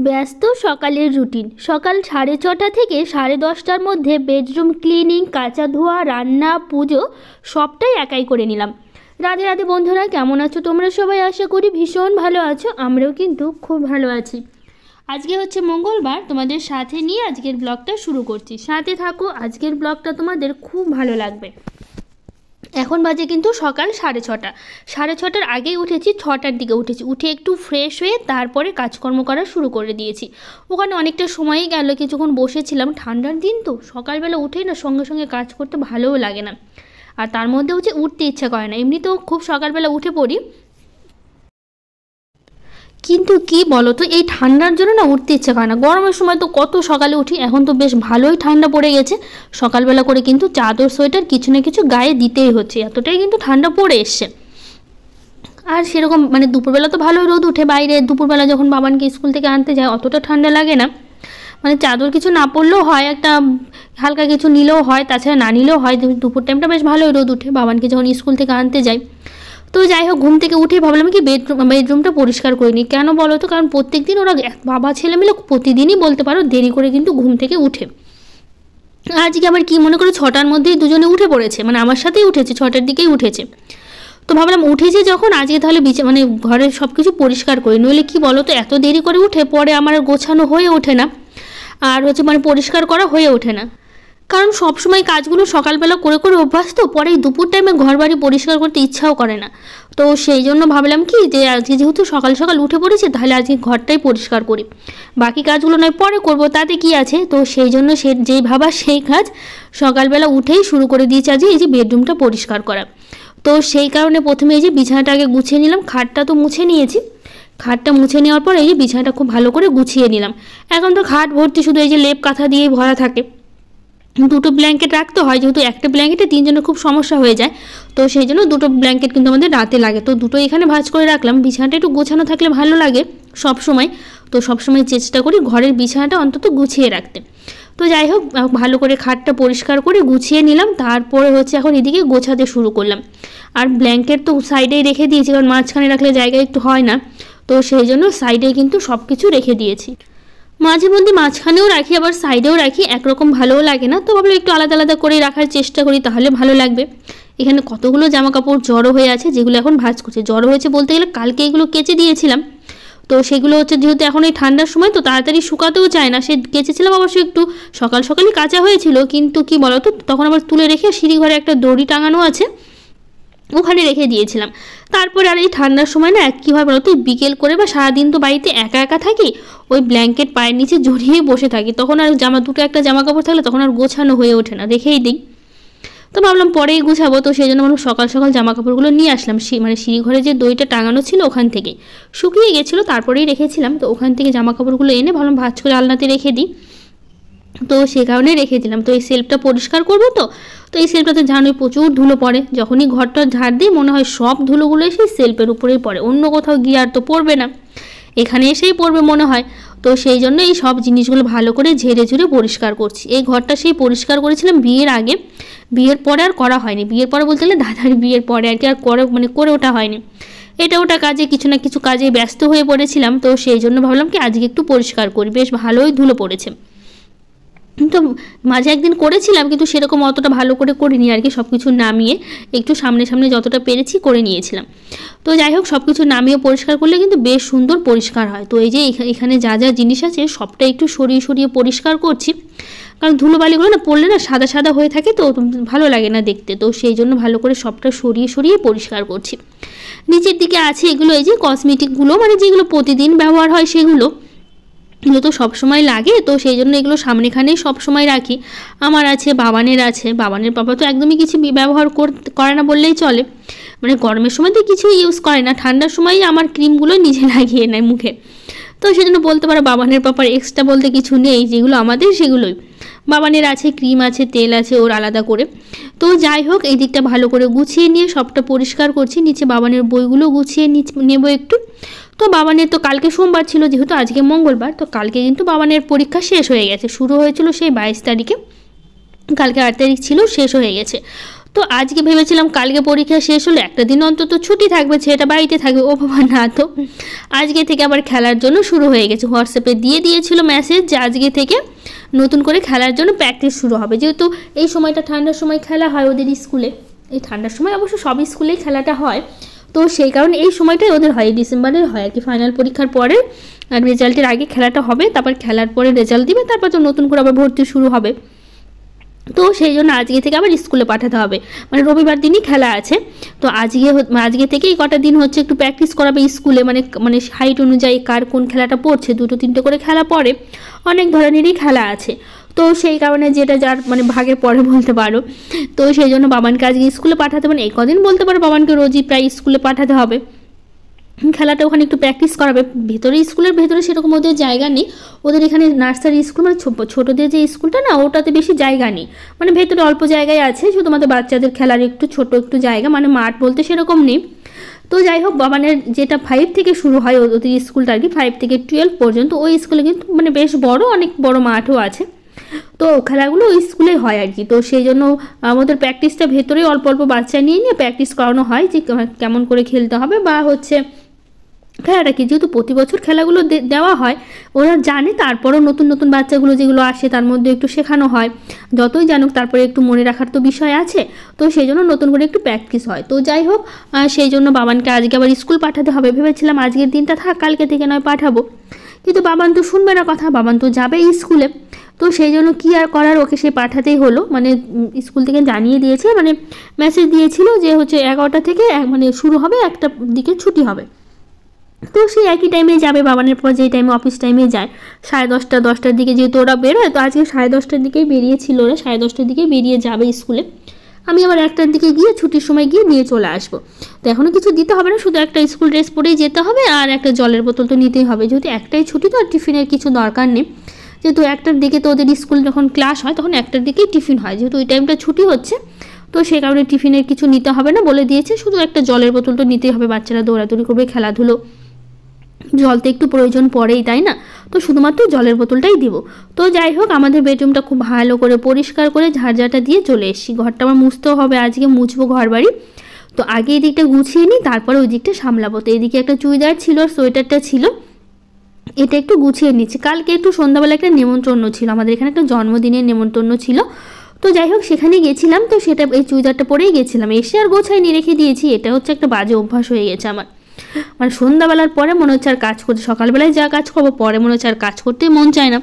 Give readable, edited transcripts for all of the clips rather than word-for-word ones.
ব্যস্ত সকালের রুটিন। সকাল 6:30 থেকে 10:30টার মধ্যে বেডরুম ক্লিনিং, কাচা ধোয়া, রান্না, পুজো সবটাই একাই করে নিলাম। রাধে রাধে বন্ধুরা, কেমন আছো তোমরা সবাই? আশা করি ভীষণ ভালো আছো। আমরাও কিন্তু খুব ভালো আছি। আজকে হচ্ছে মঙ্গলবার, তোমাদের সাথে নিয়ে আজকের ব্লগটা শুরু করছি। সাথে থাকো, আজকের ব্লগটা তোমাদের খুব ভালো লাগবে। এখন বাজে কিন্তু সকাল 6:30। 6:30টার আগেই উঠেছি, 6টার দিকে উঠেছি। উঠে একটু ফ্রেশ হয়ে তারপরে কাজকর্ম করা শুরু করে দিয়েছি। ওখানে অনেকটা সময়ই গেল, কিছুক্ষণ বসেছিলাম। ঠান্ডার দিন তো সকালবেলা উঠেই না সঙ্গে সঙ্গে কাজ করতে ভালোও লাগে না, আর তার মধ্যে হচ্ছে উঠতে ইচ্ছা করে না। এমনিতেও খুব সকালবেলা উঠে পড়ি, কিন্তু কি বলো তো, এই ঠান্ডার জন্য না উঠতে ইচ্ছা করে না। গরমের সময় তো কত সকালে উঠি, এখন তো বেশ ভালোই ঠান্ডা পড়ে গেছে। সকালবেলা করে কিন্তু চাদর সোয়েটার কিছু না কিছু গায়ে দিতেই হচ্ছে, এতটাই কিন্তু ঠান্ডা পড়ে এসছে। আর সেরকম দুপুরবেলা তো ভালোই রোদ উঠে বাইরে। দুপুরবেলা যখন বাবানকে স্কুল থেকে আনতে যায় অতটা ঠান্ডা লাগে না, চাদর কিছু না পরলেও হয়, একটা হালকা কিছু নিলেও হয়, তাছাড়া না নিলেও হয়। দুপুর টাইমটা বেশ ভালোই রোদ উঠে বাবানকে যখন স্কুল থেকে আনতে যাই। তো যাই হোক, ঘুম থেকে উঠে ভাবলাম কি বেডরুমটা পরিষ্কার করে নিই। কেন বলো তো, কারণ প্রত্যেক দিন ওরা বাবা ছেলে মিলে প্রতিদিনই বলতে পারো দেরি করে কিন্তু ঘুম থেকে উঠে। আজকে আবার কি মনে করে 6টার মধ্যেই দুজনে উঠে পড়েছে, আমার সাথেই উঠেছে, 6টার দিকেই উঠেছে। তো ভাবলাম উঠেছে যখন আজকে তাহলে ঘরের সব কিছু পরিষ্কার করি, নইলে কি বলো তো এত দেরি করে উঠে পরে আমার গোছানো হয়ে ওঠে না, আর হচ্ছে পরিষ্কার করা হয়ে ওঠে না। কারণ সবসময় কাজগুলো সকালবেলা করে করে অভ্যাস, তো পরে দুপুর টাইমে ঘর বাড়ি পরিষ্কার করতে ইচ্ছাও করে না। তো সেই জন্য ভাবলাম কি যে আজকে যেহেতু সকাল সকাল উঠে পড়েছে, তাহলে আজকে ঘরটাই পরিষ্কার করি, বাকি কাজগুলো নয় পরে করব, তাতে কি আছে। তো সেই জন্য যেই ভাবা সেই কাজ সকালবেলা উঠেই শুরু করে দিয়েছে আজকে, এই যে বেডরুমটা পরিষ্কার করা। তো সেই কারণে প্রথমে এই যে বিছানাটা আগে গুছিয়ে নিলাম। খাটটা তো মুছে নিয়েছি, খাটটা মুছে নেওয়ার পর এই যে বিছানাটা খুব ভালো করে গুছিয়ে নিলাম। এখন তো খাট ভর্তি শুধু এই যে লেপ কাঁথা দিয়েই ভরা থাকে। দুটো ব্ল্যাঙ্কেট রাখতে হয়, যেহেতু একটা ব্ল্যাঙ্কেটে তিনজনের খুব সমস্যা হয়ে যায়, তো সেই জন্য দুটো ব্ল্যাঙ্কেট কিন্তু আমাদের রাতে লাগে। তো দুটো এখানে ভাঁজ করে রাখলাম। বিছানাটা একটু গোছানো থাকলে ভালো লাগে সব সময়, তো সবসময় চেষ্টা করি ঘরের বিছানাটা অন্তত গুছিয়ে রাখতে। তো যাই হোক, ভালো করে খাটটা পরিষ্কার করে গুছিয়ে নিলাম। তারপরে হচ্ছে এখন এদিকে গোছাতে শুরু করলাম। আর ব্ল্যাঙ্কেট তো সাইডেই রেখে দিয়েছি, কারণ মাঝখানে রাখলে জায়গা একটু হয় না, তো সেই জন্য সাইডে কিন্তু সব কিছু রেখে দিয়েছি। মাঝে মধ্যে মাঝখানেও রাখি, আবার সাইডেও রাখি, একরকম ভালোও লাগে না। তো ভাবলাম একটু আলাদা আলাদা করে রাখার চেষ্টা করি, তাহলে ভালো লাগবে। এখানে কতগুলো জামা কাপড় জড়ো হয়ে আছে, যেগুলো এখন ভাঁজ করছে। জড়ো হয়েছে বলতে গেলে কালকে এগুলো কেচে দিয়েছিলাম, তো সেগুলো হচ্ছে যেহেতু এখন এই ঠান্ডার সময় তো তাড়াতাড়ি শুকাতেও চায় না। সে কেচেছিলাম অবশ্য একটু সকাল সকালই কাঁচা হয়েছিল, কিন্তু কি বলতো তখন আবার তুলে রেখে সিঁড়ি ঘরে একটা দড়ি টাঙানো আছে, ওখানে রেখে দিয়েছিলাম। তারপরে আর এই ঠান্ডার সময় না কী হয় বলতো, বিকেল করে বা সারাদিন তো বাড়িতে একা একা থাকি, ওই ব্ল্যাঙ্কেট পায়ের নিচে জড়িয়ে বসে থাকি, তখন আর একটা জামা কাপড় থাকলে তখন আর গোছানো হয়ে ওঠে না, রেখেই দিই। তো ভাবলাম পরেই গুছাবো, তো সেই জন্য সকাল সকাল জামা কাপড়গুলো নিয়ে আসলাম। সিঁড়ি ঘরে যে দইটা টাঙানো ছিল ওখান থেকে শুকিয়ে গেছিলো, তারপরেই রেখেছিলাম। তো ওখান থেকে জামা কাপড়গুলো এনে ভাবলাম ভাঁজ করে আলনাতে রেখে দিই, তো সে কারণে রেখে দিলাম। তো এই সেলফটা পরিষ্কার করবো, তো এই সেলফটাতে জানোই প্রচুর ধুলো পড়ে। যখনই ঘরটা ঝাড় দিই মনে হয় সব ধুলোগুলো এসে সেলফের উপরেই পড়ে, অন্য কোথাও গিয়ে আর তো পড়বে না, এখানে এসেই পড়বে মনে হয়। তো সেই জন্য এই সব জিনিসগুলো ভালো করে ঝেড়ে ঝুড়ে পরিষ্কার করছি। এই ঘরটা সেই পরিষ্কার করেছিলাম বিয়ের আগে, বিয়ের পরে আর করা হয়নি। বিয়ের পরে বলতে গেলে দাদার বিয়ের পরে আর কি, আর করে ওঠা হয়নি। এটা ওটা কাজে কিছু না কিছু কাজে ব্যস্ত হয়ে পড়েছিলাম, তো সেই জন্য ভাবলাম কি আজকে একটু পরিষ্কার করি। বেশ ভালোই ধুলো পড়েছে। তো মাঝে একদিন করেছিলাম, কিন্তু সেরকম অতটা ভালো করে করিনি আর কি, সব কিছু নামিয়ে একটু সামনে সামনে যতটা পেরেছি করে নিয়েছিলাম। তো যাই হোক, সব কিছু নামিয়ে পরিষ্কার করলে কিন্তু বেশ সুন্দর পরিষ্কার হয়। তো এই যে এখানে যা যা জিনিস আছে সবটা একটু সরিয়ে সরিয়ে পরিষ্কার করছি, কারণ ধুলোবালিগুলো না পড়লে না সাদা সাদা হয়ে থাকে, তো ভালো লাগে না দেখতে। তো সেই জন্য ভালো করে সবটা সরিয়ে সরিয়ে পরিষ্কার করছি। নিচের দিকে আছে এগুলো, এই যে কসমেটিকগুলো, যেগুলো প্রতিদিন ব্যবহার হয় সেগুলো, এগুলো তো সবসময় লাগে, তো সেই জন্য এগুলো সামনেখানেই সবসময় রাখি। আমার আছে, বাবানের আছে। বাবানের বাবা তো একদমই কিছু ব্যবহার করে না বললেই চলে, গরমের সময় তো কিছু ইউজ করে না, ঠান্ডার সময় আমার ক্রিমগুলো নিজে লাগিয়ে নেয় মুখে। তো সেই জন্য বলতে পারো বাবানের পাপার এক্সট্রা বলতে কিছু নেই, যেগুলো আমাদের সেগুলোই। বাবানের আছে, ক্রিম আছে, তেল আছে ওর আলাদা করে। তো যাই হোক, এই দিকটা ভালো করে গুছিয়ে নিয়ে সবটা পরিষ্কার করছি। নিচে বাবানের বইগুলো গুছিয়ে নেবো একটু। তো বাবানের তো কালকে সোমবার ছিল, যেহেতু আজকে মঙ্গলবার, তো কালকে কিন্তু বাবানের পরীক্ষা শেষ হয়ে গেছে। শুরু হয়েছিল সেই 22 তারিখে, কালকে 8 তারিখ ছিল, শেষ হয়ে গেছে। তো আজকে ভেবেছিলাম কালকে পরীক্ষা শেষ হলে একটা দিন অন্তত ছুটি থাকবে, ছেলেটা বাড়িতে থাকবে। ও বাবা না, তো আজকে থেকে আবার খেলার জন্য শুরু হয়ে গেছে। হোয়াটসঅ্যাপে দিয়ে দিয়েছিল মেসেজ যে আজকে থেকে নতুন করে খেলার জন্য প্র্যাকটিস শুরু হবে। যেহেতু এই সময়টা ঠান্ডার সময় খেলা হয় ওদের স্কুলে, এই ঠান্ডার সময় অবশ্য সব স্কুলেই খেলাটা হয়, তো সেই কারণে এই সময়টাই ওদের হয়, ডিসেম্বরের হয় আর কি। ফাইনাল পরীক্ষার পরে রেজাল্টের আগে খেলাটা হবে, তারপর খেলার পরে রেজাল্ট দিবে, তারপর তো নতুন করে আবার ভর্তি শুরু হবে। তো সেই জন্য আজকে থেকে আবার স্কুলে পাঠাতে হবে, মানে রবিবার দিনই খেলা আছে। তো আজকে থেকেই কটা দিন হচ্ছে একটু প্র্যাকটিস করাবে স্কুলে, মানে হাইট অনুযায়ী কার কোন খেলাটা পড়ছে, 2-3টে করে খেলা পড়ে, অনেক ধরনেরই খেলা আছে। তো সেই কারণে যেটা যার মানে ভাগের পরে বলতে পারো। তো সেই জন্য বাবানকে আজকে স্কুলে পাঠাতে, মানে এই কদিন বলতে পারো বাবানকে রোজই প্রায় স্কুলে পাঠাতে হবে। খেলাটা ওখানে একটু প্র্যাকটিস করাবে। ভেতরে স্কুলের ভেতরে সেরকম ওদের জায়গা নেই, ওদের এখানে নার্সারি স্কুল মানে ছোটোদের যে স্কুলটা না, ওটাতে বেশি জায়গা নেই, মানে ভেতরে অল্প জায়গায় আছে, শুধুমাত্র বাচ্চাদের খেলার একটু ছোট একটু জায়গা, মানে মাঠ বলতে সেরকম নেই। তো যাই হোক, বাবানের যেটা 5 থেকে শুরু হয় ওদের স্কুলটা আর কি, 5 থেকে 12 পর্যন্ত, ওই স্কুলে কিন্তু মানে বেশ বড়, অনেক বড় মাঠও আছে। তো খেলাগুলো ওই স্কুলেই হয় আর কি। তো সেই জন্য আমাদের প্র্যাকটিসটা ভেতরেই অল্প অল্প বাচ্চা নিয়ে প্র্যাকটিস করানো হয় যে কেমন করে খেলতে হবে, বা হচ্ছে খেলাটা কি, যেহেতু প্রতি বছর খেলাগুলো দেওয়া হয় ওরা জানে, তারপরও নতুন নতুন বাচ্চাগুলো যেগুলো আসে তার মধ্যে একটু শেখানো হয়, যতই জানুক তারপরে একটু মনে রাখার তো বিষয় আছে। তো সেই জন্য নতুন করে একটু প্র্যাকটিস হয়। তো যাই হোক, সেই জন্য বাবানকে আজকে আবার স্কুল পাঠাতে হবে। ভেবেছিলাম আজকের দিনটা থাক, কালকে থেকে নয় পাঠাবো, কিন্তু বাবান তো শুনবে না কথা, বাবান তো যাবে স্কুলে। তো সেই জন্য কী আর করার, ওকে সে পাঠাতেই হলো। মানে স্কুল থেকে জানিয়ে দিয়েছে, মানে মেসেজ দিয়েছিল যে হচ্ছে 11টা থেকে মানে শুরু হবে, 1টার দিকে ছুটি হবে। তো সেই একই টাইমে যাবে বাবানের পর, যেই টাইমে অফিস টাইমে যায় 10:30 10টার দিকে, যেহেতু ওরা বেরোয়। তো আজকে 10:30টার দিকেই বেরিয়েছিল, ওরা 10:30টার দিকেই বেরিয়ে যাবে স্কুলে। আমি আবার 1টার দিকে গিয়ে ছুটির সময় গিয়ে নিয়ে চলে আসবো। তো এখনও কিছু দিতে হবে না, শুধু একটা স্কুল ড্রেস পরেই যেতে হবে, আর একটা জলের বোতল তো নিতেই হবে, যেহেতু একটাই ছুটি, তো আর টিফিনের কিছু দরকার নেই। যেহেতু 1টার দিকে তো ওদের স্কুল যখন ক্লাস হয় তখন 1টার দিকেই টিফিন হয়, যেহেতু ওই টাইমটা ছুটি হচ্ছে, তো সেই কারণে টিফিনের কিছু নিতে হবে না বলে দিয়েছে, শুধু একটা জলের বোতল তো নিতেই হবে। বাচ্চারা দৌড়াদৌড়ি করবে, খেলাধুলো, জল তো একটু প্রয়োজন পড়েই, তাই না? তো শুধুমাত্র জলের বোতলটাই দিব। তো যাই হোক, আমাদের বেডরুমটা খুব ভালো করে পরিষ্কার করে ঝাড়ঝাঁটা দিয়ে চলে এসেছি। ঘরটা আমার মুছতেও হবে, আজকে মুছবো ঘর বাড়ি। তো আগে এই দিকটা গুছিয়ে নিই, তারপরে ওই দিকটা সামলাবো। তো এইদিকে একটা চুড়িদার ছিল আর সোয়েটারটা ছিল, এটা একটু গুছিয়ে নিচ্ছি। কালকে একটু সন্ধ্যাবেলা একটা নেমন্ত্রণ ছিল, আমাদের এখানে একটা জন্মদিনের নেমন্ত্রণ ছিল। তো যাই হোক, সেখানে গেছিলাম, তো সেটা এই চুড়িদারটা পরেই গেছিলাম, এসে আর গোছাই নিয়ে রেখে দিয়েছি। এটা হচ্ছে একটা বাজে অভ্যাস হয়ে গেছে আমার, মানে সন্ধ্যাবেলার পরে মনে হচ্ছে আর কাজ করতে, সকালবেলায় যা কাজ করবো পরে মনে হচ্ছে আর কাজ করতেই মন চায় না,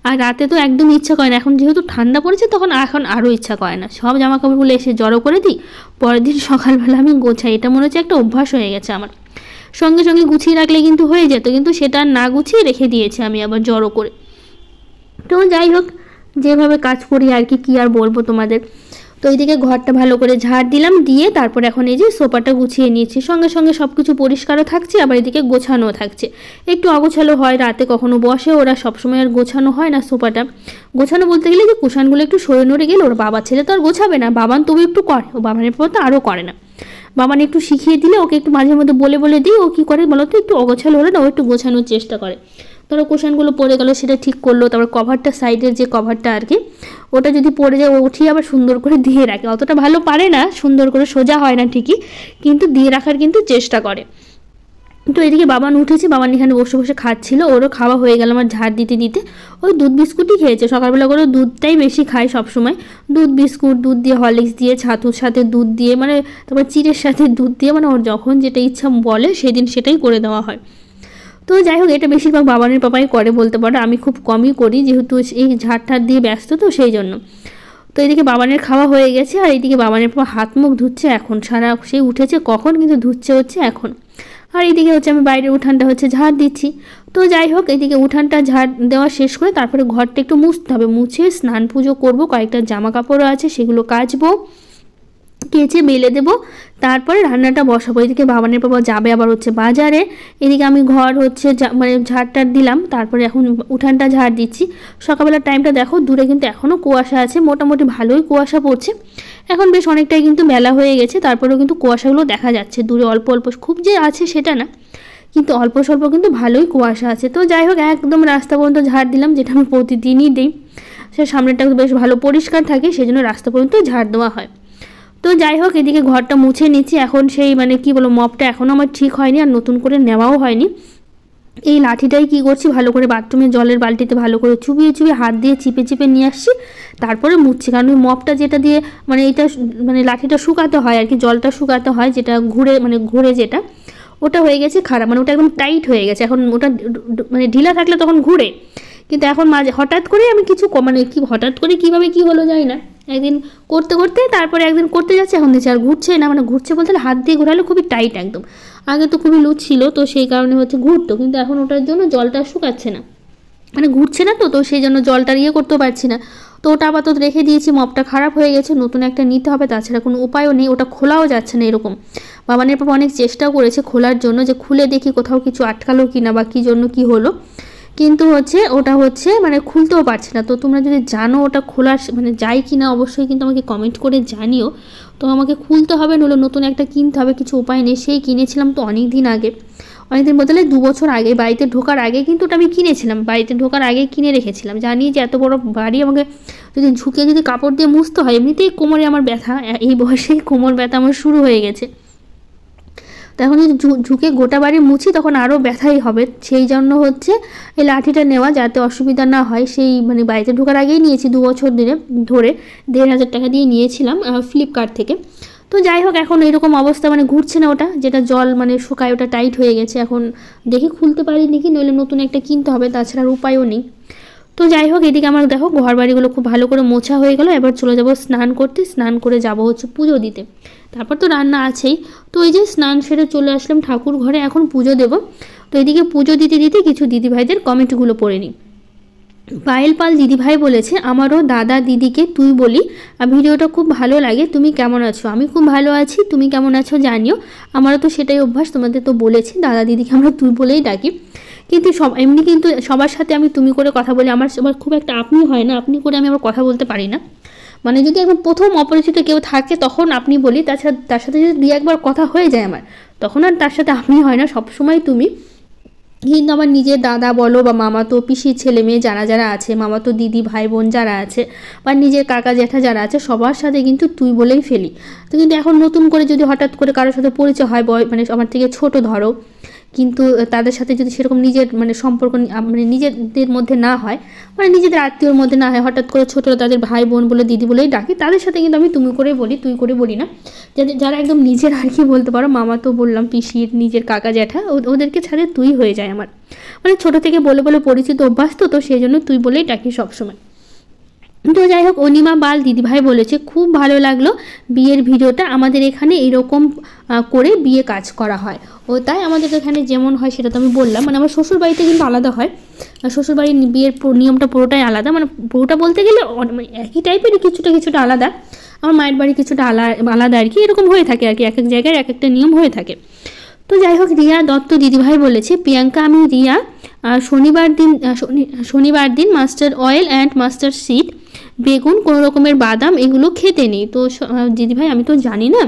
আর রাতে তো একদম ইচ্ছা করে না। এখন যেহেতু ঠান্ডা পড়েছে তখন এখন আরও ইচ্ছা করে না, সব জামা কাপড়গুলো এসে জড়ো করে দিই, পরের দিন সকালবেলা আমি গোছাই। এটা মনে হচ্ছে একটা অভ্যাস হয়ে গেছে আমার। সঙ্গে সঙ্গে গুছিয়ে রাখলে কিন্তু হয়ে যেত, কিন্তু সেটা না গুছিয়ে রেখে দিয়েছি আমি আবার জড়ো করে। তো যাই হোক, যেভাবে কাজ করি আর কি, কী আর বলবো তোমাদের। তো এইদিকে ঘরটা ভালো করে ঝাড় দিলাম, দিয়ে তারপর এখন এই যে সোফাটা গুছিয়ে নিয়েছি। সঙ্গে সঙ্গে সব কিছু পরিষ্কারও থাকছে, আবার এদিকে গোছানোও থাকছে। একটু অগোছালো হয়, রাতে কখনো বসে ওরা, সবসময় আর গোছানো হয় না সোফাটা। গোছানো বলতে গেলে যে কুশানগুলো একটু সরে নড়ে গেলে, ওর বাবা ছেলে তো আর গোছাবে না, বাবান তবু একটু করে, ও বাবানের পর তো আরও করে না। বাবান একটু শিখিয়ে দিলে ওকে, একটু মাঝে মধ্যে বলে বলে দিই, ও কী করে বলো তো, একটু অগোছালো হলে না ও একটু গোছানোর চেষ্টা করে। ধরো কুশানগুলো পড়ে গেলো, সেটা ঠিক করলো, তারপর কভারটা, সাইডের যে কভারটা আর কি, ওটা যদি পড়ে যায় ও উঠিয়ে আবার সুন্দর করে দিয়ে রাখে। অতটা ভালো পারে না, সুন্দর করে সোজা হয় না ঠিকই, কিন্তু দিয়ে রাখার কিন্তু চেষ্টা করে। তো এদিকে বাবান উঠেছে, বাবান এখানে বসে বসে খাচ্ছিল, ওরও খাওয়া হয়ে গেল আমার ঝাড় দিতে দিতে। ওই দুধ বিস্কুটই খেয়েছে সকালবেলা করে, দুধটাই বেশি খায় সবসময়, দুধ বিস্কুট, দুধ দিয়ে হরলিক্স দিয়ে, ছাতুর সাথে দুধ দিয়ে, মানে তারপর চিড়ের সাথে দুধ দিয়ে, মানে ওর যখন যেটা ইচ্ছা বলে সেদিন সেটাই করে দেওয়া হয়। তো যাই হোক, এটা বেশিরভাগ বাবানের পাপাই করে বলতে পারো, আমি খুব কমই করি, যেহেতু এই ঝাড় ঠাড় দিয়ে ব্যস্ত, তো সেই জন্য। তো এদিকে বাবানের খাওয়া হয়ে গেছে, আর এইদিকে বাবানের পাপা হাত মুখ ধুচ্ছে এখন, সারা সেই উঠেছে কখন, কিন্তু ধুচ্ছে হচ্ছে এখন। আর এইদিকে হচ্ছে আমি বাইরের উঠানটা হচ্ছে ঝাড় দিচ্ছি। তো যাই হোক, এইদিকে উঠানটা ঝাড় দেওয়া শেষ করে তারপরে ঘরটা একটু মুছতে হবে, মুছে স্নান পুজো করবো, কয়েকটা জামা কাপড়ও আছে সেগুলো কাচবো, কেচে মেলে দেবো, তারপরে রান্নাটা বসাবো। এদিকে বাবানের বাবা যাবে আবার হচ্ছে বাজারে, এদিকে আমি ঘর হচ্ছে মানে ঝাড়টার দিলাম, তারপরে এখন উঠানটা ঝাড় দিচ্ছি। সকালবেলার টাইমটা দেখো, দূরে কিন্তু এখনও কুয়াশা আছে, মোটামুটি ভালোই কুয়াশা পড়ছে। এখন বেশ অনেকটাই কিন্তু বেলা হয়ে গেছে, তারপরেও কিন্তু কুয়াশাগুলো দেখা যাচ্ছে দূরে, অল্প অল্প, খুব যে আছে সেটা না, কিন্তু অল্প স্বল্প কিন্তু ভালোই কুয়াশা আছে। তো যাই হোক, একদম রাস্তা পর্যন্ত ঝাড় দিলাম, যেটা আমি প্রতিদিনই দিই, সে সামনেটা বেশ ভালো পরিষ্কার থাকে, সেজন্য রাস্তা পর্যন্ত ঝাড় দেওয়া হয়। তো যাই হোক, এদিকে ঘরটা মুছে নিচ্ছি। এখন সেই মানে কি বলবো, মপটা এখনও আমার ঠিক হয়নি আর নতুন করে নেওয়াও হয়নি। এই লাঠিটাই কি করছি, ভালো করে বাথরুমে জলের বালতিতে ভালো করে চুবিয়ে চুবিয়ে হাত দিয়ে চিপে চিপে নিয়ে আসছি, তারপরে মুছছি। কারণ ওই মপটা যেটা দিয়ে মানে এইটা মানে লাঠিটা শুকাতে হয় আর কি, জলটা শুকাতে হয়, যেটা ঘুরে যেটা, ওটা হয়ে গেছে খারাপ, মানে ওটা একদম টাইট হয়ে গেছে। এখন ওটা মানে ঢিলা থাকলে তখন ঘুরে, কিন্তু এখন মাঝে হঠাৎ করে আমি কিছু মানে কি হঠাৎ করে কীভাবে কী হলো যায় না, একদিন করতে করতে তারপরে একদিন করতে যাচ্ছে, এখন দেখছি আর ঘুরছে না। মানে ঘুরছে বলতে হাত দিয়ে ঘোরালে খুবই টাইট একদম, আগে তো খুবই লুজ ছিল, তো সেই কারণে হচ্ছে ঘুরতো, কিন্তু এখন ওটার জন্য জলটা শুকাচ্ছে না, মানে ঘুরছে না, তো সেই জন্য জলটার করতেও পারছি না। তো ওটা আপাতত রেখে দিয়েছি। মপটা খারাপ হয়ে গেছে, নতুন একটা নিতে হবে, তাছাড়া কোনো উপায়ও নেই, ওটা খোলাও যাচ্ছে না এরকম। বাবানের পাপা অনেক চেষ্টাও করেছে খোলার জন্য, যে খুলে দেখি কোথাও কিছু আটকালো কিনা বা কী জন্য কী হলো, কিন্তু ওটা মানে খুলতেও পারছে না। তো তোমরা যদি জানো ওটা খোলার মানে যায় কি না, অবশ্যই কিন্তু আমাকে কমেন্ট করে জানিও। তো আমাকে খুলতে হবে, নইলে নতুন একটা কিনতে হবে, কিছু উপায় নেই। সেই কিনেছিলাম তো অনেক দিন বদলে 2 বছর আগে, বাড়িতে ঢোকার আগে কিন্তু ওটা আমি কিনেছিলাম, বাড়িতে ঢোকার আগে কিনে রেখেছিলাম। জানি যে এত বড় বাড়ি আমাকে যদি কাপড় দিয়ে মুছতে হয়, এমনিতেই কোমরে আমার ব্যথা, এই বয়সেই কোমর ব্যথা আমার শুরু হয়ে গেছে। তো এখন যদি ঝুঁকে গোটা বাড়ি মুছি তখন আরও ব্যথাই হবে, সেই জন্য হচ্ছে এই লাঠিটা নেওয়া, যাতে অসুবিধা না হয়। সেই মানে বাড়িতে ঢোকার আগেই নিয়েছি, 2 বছর ধরে 1,500 টাকা দিয়ে নিয়েছিলাম ফ্লিপকার্ট থেকে। তো যাই হোক, এখন এরকম অবস্থা, মানে ঘুরছে না ওটা, যেটা জল মানে শুকায় ওটা টাইট হয়ে গেছে। এখন দেখি খুলতে পারি নাকি, নইলে নতুন একটা কিনতে হবে, তাছাড়া উপায়ও নেই। তো যাই হোক, এদিকে আমার দেখো ঘর বাড়িগুলো খুব ভালো করে মোছা হয়ে গেল। এবার চলে যাব স্নান করতে, স্নান করে যাব হচ্ছে পুজো দিতে, তারপর তো রান্না আছেই। তো এই যে স্নান সেরে চলে আসলাম ঠাকুর ঘরে, এখন পুজো দেব। তো এদিকে পুজো দিতে দিতে কিছু দিদিভাইদের কমেন্টগুলো পড়ে নিই। পায়েল পাল দিদিভাই বলেছে, আমারও দাদা দিদিকে তুই বলি, ভিডিওটা খুব ভালো লাগে, তুমি কেমন আছো? আমি খুব ভালো আছি, তুমি কেমন আছো জানিও। আমারও তো সেটাই অভ্যাস, তোমাদের তো বলেছি দাদা দিদিকে আমরা তুই বলেই ডাকি, কিন্তু এমনি কিন্তু সবার সাথে আমি তুমি করে কথা বলি, আমার খুব একটা আপনি হয় না, আপনি করে আমি আবার কথা বলতে পারি না। মানে যদি একবার প্রথম অপরিচিত কেউ থাকে তখন আপনি বলি, তাছাড়া তার সাথে যদি 2-1বার কথা হয়ে যায় আমার, তখন আর তার সাথে আপনি হয় না, সবসময় তুমি। কিন্তু আমার নিজের দাদা বলো বা মামাতো পিসির ছেলে মেয়ে যারা আছে, মামাতো দিদি ভাই বোন যারা আছে, বা নিজের কাকা জ্যাঠা যারা আছে, সবার সাথে কিন্তু তুই বলেই ফেলি। তো কিন্তু এখন নতুন করে যদি হঠাৎ করে কারোর সাথে পরিচয় হয়, মানে আমার থেকে ছোট ধরো, কিন্তু তাদের সাথে যদি সেরকম নিজের মানে সম্পর্ক মানে নিজেদের মধ্যে না হয়, মানে নিজেদের আত্মীয়র মধ্যে না হয়, হঠাৎ করে ছোটো তাদের ভাই বোন বলে দিদি বলেই ডাকি, তাদের সাথে কিন্তু আমি তুমি করে বলি, তুই করে বলি না। যারা একদম নিজের আর কি বলতে পারো, মামা তো বললাম, পিসির নিজের কাকা জ্যাঠা, ওদেরকে ছাড়ে তুই হয়ে যায় আমার, মানে ছোটো থেকে বলে বলে পরিচিত অভ্যাস, তো সেই জন্য তুই বলেই ডাকি সবসময়। তো যাই হোক, অনিমা বাল দিদিভাই বলেছে, খুব ভালো লাগলো বিয়ের ভিডিওটা, আমাদের এখানে এরকম করে বিয়ে কাজ করা হয়। ও তাই আমাদের এখানে যেমন হয় সেটা তো আমি বললাম, মানে আমার শ্বশুর বাড়িতে কিন্তু আলাদা হয়, শ্বশুর বাড়ির বিয়ের নিয়মটা পুরোটাই আলাদা, মানে পুরোটা বলতে গেলে একই টাইপেরই, কিছুটা আলাদা। আমার মায়ের বাড়ি কিছুটা আলাদা আর কি, এরকম হয়ে থাকে আর কি, এক এক জায়গায় এক একটা নিয়ম হয়ে থাকে। তো যাই হোক, রিয়া দত্ত দিদিভাই বলেছে, প্রিয়াঙ্কা আমি রিয়া, শনিবার দিন mustard oil and mustard seed, বেগুন, কোনো রকমের বাদাম এগুলো খেতে নেই। তো দিদিভাই আমি তো জানি না,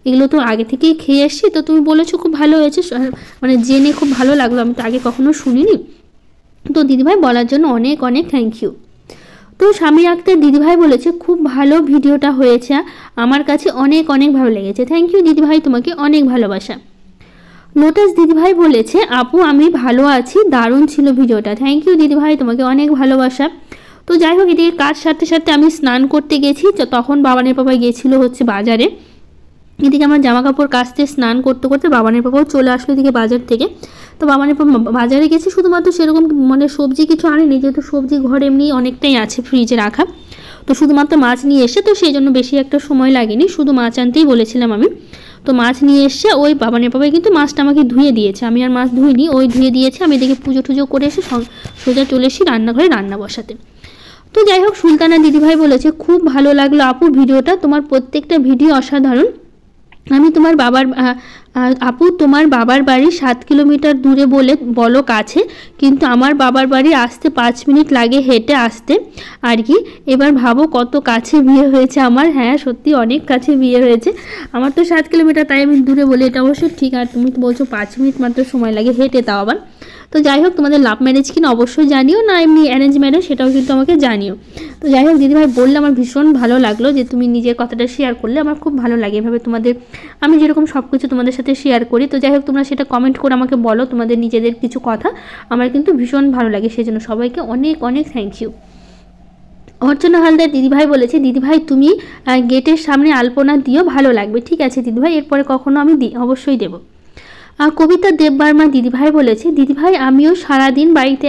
এগুলো তো আগে থেকেই খেয়ে এসছি, তো তুমি বলেছো খুব ভালো হয়েছে, মানে জেনে খুব ভালো লাগলো, আমি তো আগে কখনো শুনিনি। তো দিদিভাই বলার জন্য অনেক অনেক থ্যাংক ইউ। তো স্বামী আক্তার দিদিভাই বলেছে, খুব ভালো ভিডিওটা হয়েছে, আমার কাছে অনেক অনেক ভালো লেগেছে। থ্যাংক ইউ দিদিভাই, তোমাকে অনেক ভালোবাসা। লোটাস দিদিভাই বলেছে, আপু আমি ভালো আছি, দারুণ ছিল ভিডিওটা। থ্যাংক ইউ দিদিভাই, তোমাকে অনেক ভালোবাসা। তো যাই হোক, এদিকে কাজ সাথে সাথে আমি স্নান করতে গেছি, তখন বাবানের পাপা গেছিলো হচ্ছে বাজারে। এদিকে আমার জামা কাপড় কাচতে স্নান করতে করতে বাবানের পাপাও চলে আসলো এদিকে বাজার থেকে। তো বাবানের পাপা বাজারে গেছে, শুধুমাত্র সেরকম মানে সবজি কিছু আনেনি, যেহেতু সবজি ঘরে এমনি অনেকটাই আছে ফ্রিজে রাখা, তো শুধুমাত্র মাছ নিয়ে এসে, তো সেই জন্য বেশি একটা সময় লাগেনি, শুধু মাছ আনতেই বলেছিলাম আমি। তো মাছ নিয়ে এসে ওই বাবানের পাপাই কিন্তু মাছটা আমাকে ধুয়ে দিয়েছে, আমি আর মাছ ধুইনি, ওই ধুয়ে দিয়েছে। আমি এদিকে পুজো টুজো করে এসে সোজা চলে এসেছি রান্নাঘরে রান্না বসাতে। তো যাই হোক, সুলতানা দিদিভাই বলেছে, খুব ভালো লাগলো আপু ভিডিওটা, তোমার প্রত্যেকটা ভিডিও অসাধারণ। আমি তোমার বাবার আপু তোমার বাবার বাড়ি 7 কিলোমিটার দূরে বলো কাছে, কিন্তু আমার বাবার বাড়ি আসতে 5 মিনিট লাগে হেঁটে আসতে আর কি। এবার ভাবো কত কাছে বিয়ে হয়েছে আমার। হ্যাঁ সত্যি অনেক কাছে বিয়ে হয়েছে আমার, তো 7 কিলোমিটার, তাই আমি দূরে বলি, এটা অবশ্য ঠিক। আর তুমি তো বলছো 5 মিনিট মাত্র সময় লাগে হেঁটে, তাও আবার তো যাই হোক, তোমাদের লাভ ম্যারেজ কিনা অবশ্যই জানিও, না এমনি অ্যারেঞ্জ ম্যারেজ সেটাও কিন্তু আমাকে জানিও। তো যাই হোক দিদিভাই বললে আমার ভীষণ ভালো লাগলো যে তুমি নিজের কথাটা শেয়ার করলে, আমার খুব ভালো লাগে এভাবে তোমাদের, আমি যেরকম সব কিছু তোমাদের সাথে শেয়ার করি। তো যাই হোক তোমরা সেটা কমেন্ট করে আমাকে বলো তোমাদের নিজেদের কিছু কথা, আমার কিন্তু ভীষণ ভালো লাগে, সেজন্য সবাইকে অনেক অনেক থ্যাংক ইউ। অর্চনা হালদার দিদিভাই বলেছে, দিদিভাই তুমি গেটের সামনে আলপনা দিও, ভালো লাগবে। ঠিক আছে দিদিভাই, এরপরে কখনো আমি অবশ্যই দেবো। কবিতা দেববর্মা দিদিভাই বলেছে, দিদিভাই আমিও সারাদিন বাড়িতে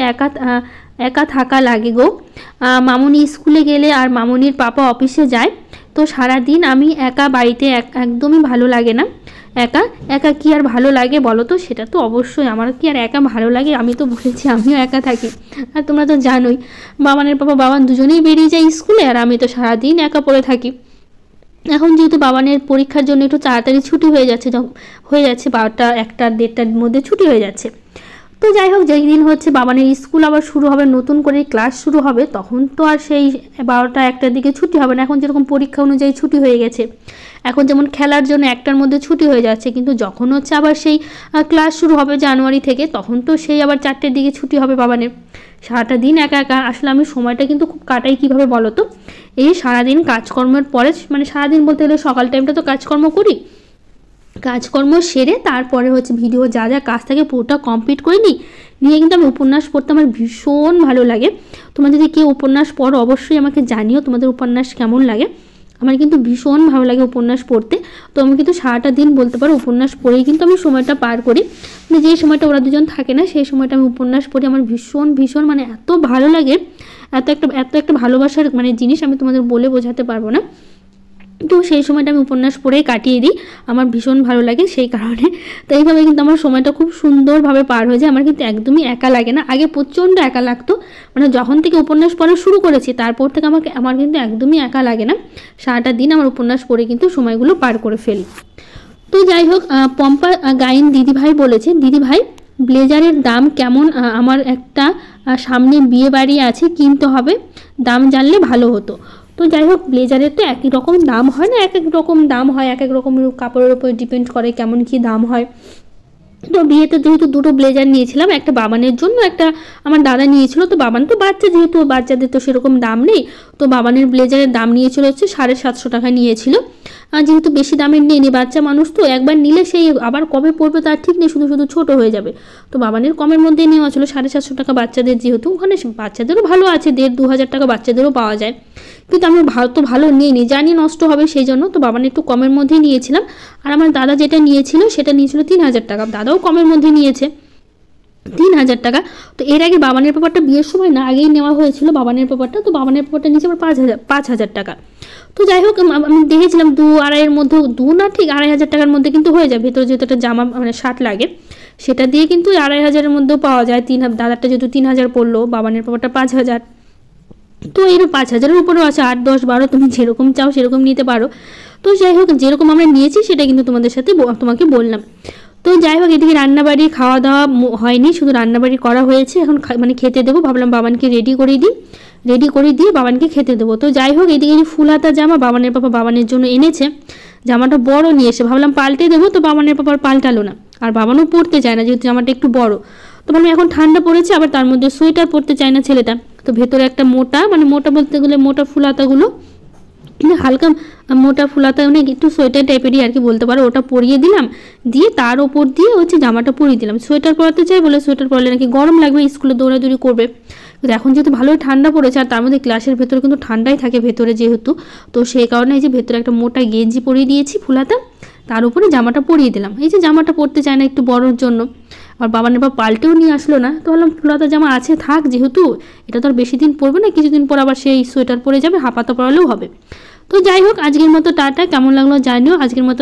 একা থাকা লাগে গো। মামুনি স্কুলে গেলে আর মামুনির পাপা অফিসে যায়, তো সারাদিন আমি একা বাড়িতে, একদমই ভালো লাগে না। একা একা কি আর ভালো লাগে বলো তো? সেটা তো অবশ্যই, আমার কি আর একা ভালো লাগে? আমি তো বলেছি আমিও একা থাকি, আর তোমরা তো জানোই বাবানের পাপা বাবান দুজনেই বেরিয়ে যায় স্কুলে, আর আমি তো সারাদিন একা পড়ে থাকি। এখন যেহেতু বাবানের পরীক্ষার জন্য একটু তাড়াতাড়ি ছুটি হয়ে যাচ্ছে, 12টা 1টা 1:30টার মধ্যে ছুটি হয়ে যাচ্ছে। তো যাই হোক, যেই দিন হচ্ছে বাবানের স্কুল আবার শুরু হবে, নতুন করে ক্লাস শুরু হবে, তখন তো আর সেই 12টা 1টার দিকে ছুটি হবে না। এখন যেরকম পরীক্ষা অনুযায়ী ছুটি হয়ে গেছে, এখন যেমন খেলার জন্য 1টার মধ্যে ছুটি হয়ে যাচ্ছে, কিন্তু যখন হচ্ছে আবার সেই ক্লাস শুরু হবে জানুয়ারি থেকে, তখন তো সেই আবার 4টের দিকে ছুটি হবে বাবানের। সারাটা দিন একা একা আসলে আমি সময়টা কিন্তু খুব কাটাই কীভাবে বলো তো? এই সারাদিন কাজকর্মের পরে, মানে সারাদিন বলতে গেলে সকাল টাইমটা তো কাজকর্ম করি, কাজকর্ম সেরে তারপরে হচ্ছে ভিডিও যা যা কাজ থাকে পুরোটা কমপ্লিট করে নিয়ে কিন্তু আমি উপন্যাস পড়তে আমার ভীষণ ভালো লাগে। তোমরা যদি কেউ উপন্যাস পড়ো অবশ্যই আমাকে জানিও তোমাদের উপন্যাস কেমন লাগে। আমার কিন্তু ভীষণ ভালো লাগে উপন্যাস পড়তে। তো আমি কিন্তু সারাটা দিন বলতে পারো উপন্যাস পড়েই কিন্তু আমি সময়টা পার করি। মানে যেই সময়টা ওরা দুজন থাকে না সেই সময়টা আমি উপন্যাস পড়ি, আমার ভীষণ ভীষণ মানে এত ভালো লাগে, এত একটা ভালোবাসার মানে জিনিস আমি তোমাদের বলে বোঝাতে পারবো না। তো সেই সময়টা আমি উপন্যাস পড়েই কাটিয়ে দিই, আমার ভীষণ ভালো লাগে সেই কারণে। তো এইভাবে কিন্তু আমার সময়টা খুব সুন্দরভাবে পার হয়ে যায়, আমার কিন্তু একদমই একা লাগে না। আগে প্রচণ্ড একা লাগতো, মানে যখন থেকে উপন্যাস পড়া শুরু করেছি তারপর থেকে আমার কিন্তু একদমই একা লাগে না। সারাটা দিন আমার উপন্যাস পড়ে কিন্তু সময়গুলো পার করে ফেলি। তো যাই হোক, পম্পা গাইন দিদিভাই বলেছে, দিদিভাই ব্লেজারের দাম কেমন? আমার একটা সামনে বিয়ে বাড়ি আছে, কিনতে হবে, দাম জানলে ভালো হতো। তো যাই হোক, ব্লেজারের তো একই রকম দাম হয় না, এক এক রকম দাম হয়, এক এক রকম কাপড়ের উপর ডিপেন্ড করে কেমন কি দাম হয়। তো বিয়েতে যেহেতু দুটো ব্লেজার নিয়েছিলাম, একটা বাবানের জন্য, একটা আমার দাদা নিয়েছিল। তো বাবান তো বাচ্চা, যেহেতু বাচ্চাদের তো সেরকম দাম নেই, তো বাবানের ব্লেজারের দাম নিয়েছিল হচ্ছে 750 টাকা নিয়েছিল। আর যেহেতু বেশি দামের নেই, বাচ্চা মানুষ তো একবার নিলে সেই আবার কবে পড়বে তার ঠিক নেই, শুধু শুধু ছোটো হয়ে যাবে। তো বাবানের কমের মধ্যে নেওয়া ছিল 750 টাকা বাচ্চাদের, যেহেতু ওখানে বাচ্চাদেরও ভালো আছে, 1500 টাকা বাচ্চাদেরও পাওয়া যায়। কিন্তু আমি ভালো নিইনি, জানি নষ্ট হবে সেই জন্য, তো বাবানের একটু কমের মধ্যেই নিয়েছিলাম। আর আমার দাদা যেটা নিয়েছিল সেটা নিয়েছিল 3000 টাকা, দাদাও কমের মধ্যে নিয়েছে 3000 টাকা। তো এর আগে বাবানের পেপারটা বিয়ের সময় না আগেই নেওয়া হয়েছিল বাবানের পেপারটা, তো বাবানের পেপারটা নিয়েছে আবার 5000 টাকা। তো যাই হোক, আমি দেখেছিলাম 2-2.5 মধ্যে, 2 না ঠিক 2500 টাকার মধ্যে কিন্তু হয়ে যায়। ভেতরে যেহেতু একটা জামা মানে শার্ট লাগে, সেটা দিয়ে কিন্তু 2500-এর মধ্যেও পাওয়া যায়। দাদারটা যেহেতু 3000 পড়লো, বাবানের পেপারটা 5000। তো এরও 5000-এর উপরেও আছে, 8, 10, 12 তুমি যেরকম চাও সেরকম নিতে পারো। তো যাই হোক, যেরকম আমরা নিয়েছি সেটা কিন্তু তোমাদের সাথে তোমাকে বললাম। তো যাই হোক, এদিকে রান্নাবাড়ি খাওয়া দাওয়া হয়নি, শুধু রান্নাবাড়ি করা হয়েছে। এখন মানে খেতে দেবো, ভাবলাম বাবানকে রেডি করে দিয়ে বাবানকে খেতে দেবো। তো যাই হোক, এদিকে ফুল হাতা জামা বাবানের পাপা বাবানের জন্য এনেছে, জামাটা বড় নিয়ে এসে ভাবলাম পাল্টে দেবো, তো বাবানের পাপার পাল্টালো না, আর বাবানও পরতে চায় না যেহেতু জামাটা একটু বড়। তো ভাবলাম এখন ঠান্ডা পড়েছে, আবার তার মধ্যে সোয়েটার পরতে চায় না ছেলেটা, তো ভেতরে একটা মোটা বলতে গেলে মোটা ফুল হাতাগুলো, হালকা মোটা ফুলাতা অনেক একটু সোয়েটার টাইপেরই আর কি বলতে পারো, ওটা পরিয়ে দিলাম, দিয়ে তার ওপর দিয়ে হচ্ছে জামাটা পরিয়ে দিলাম। সোয়েটার পরাতে চাই বলে, সোয়েটার পরলে নাকি গরম লাগবে, স্কুলে দৌড়াদৌড়ি করবে। কিন্তু এখন যেহেতু ভালোই ঠান্ডা পড়েছে, আর তার মধ্যে ক্লাসের ভেতরে কিন্তু ঠান্ডাই থাকে ভেতরে যেহেতু, তো সেই কারণে এই যে ভেতরে একটা মোটা গেঞ্জি পরিয়ে দিয়েছি ফুলাতা, তার উপরে জামাটা পরিয়ে দিলাম। এই যে জামাটা পরতে চায় না একটু বড়োর জন্য, আর বাবানের বা পাল্টেও নিয়ে আসলো না, তো ভাবলাম ফুলাতা জামা আছে থাক, যেহেতু এটা তো আর বেশি দিন পরবে না, কিছুদিন পর আবার সেই সোয়েটার পরে যাবে, হাফাতা পরালেও হবে। তো যাই হোক, আজকের মতো টাটা, কেমন লাগলো জানিও, আজকের মতো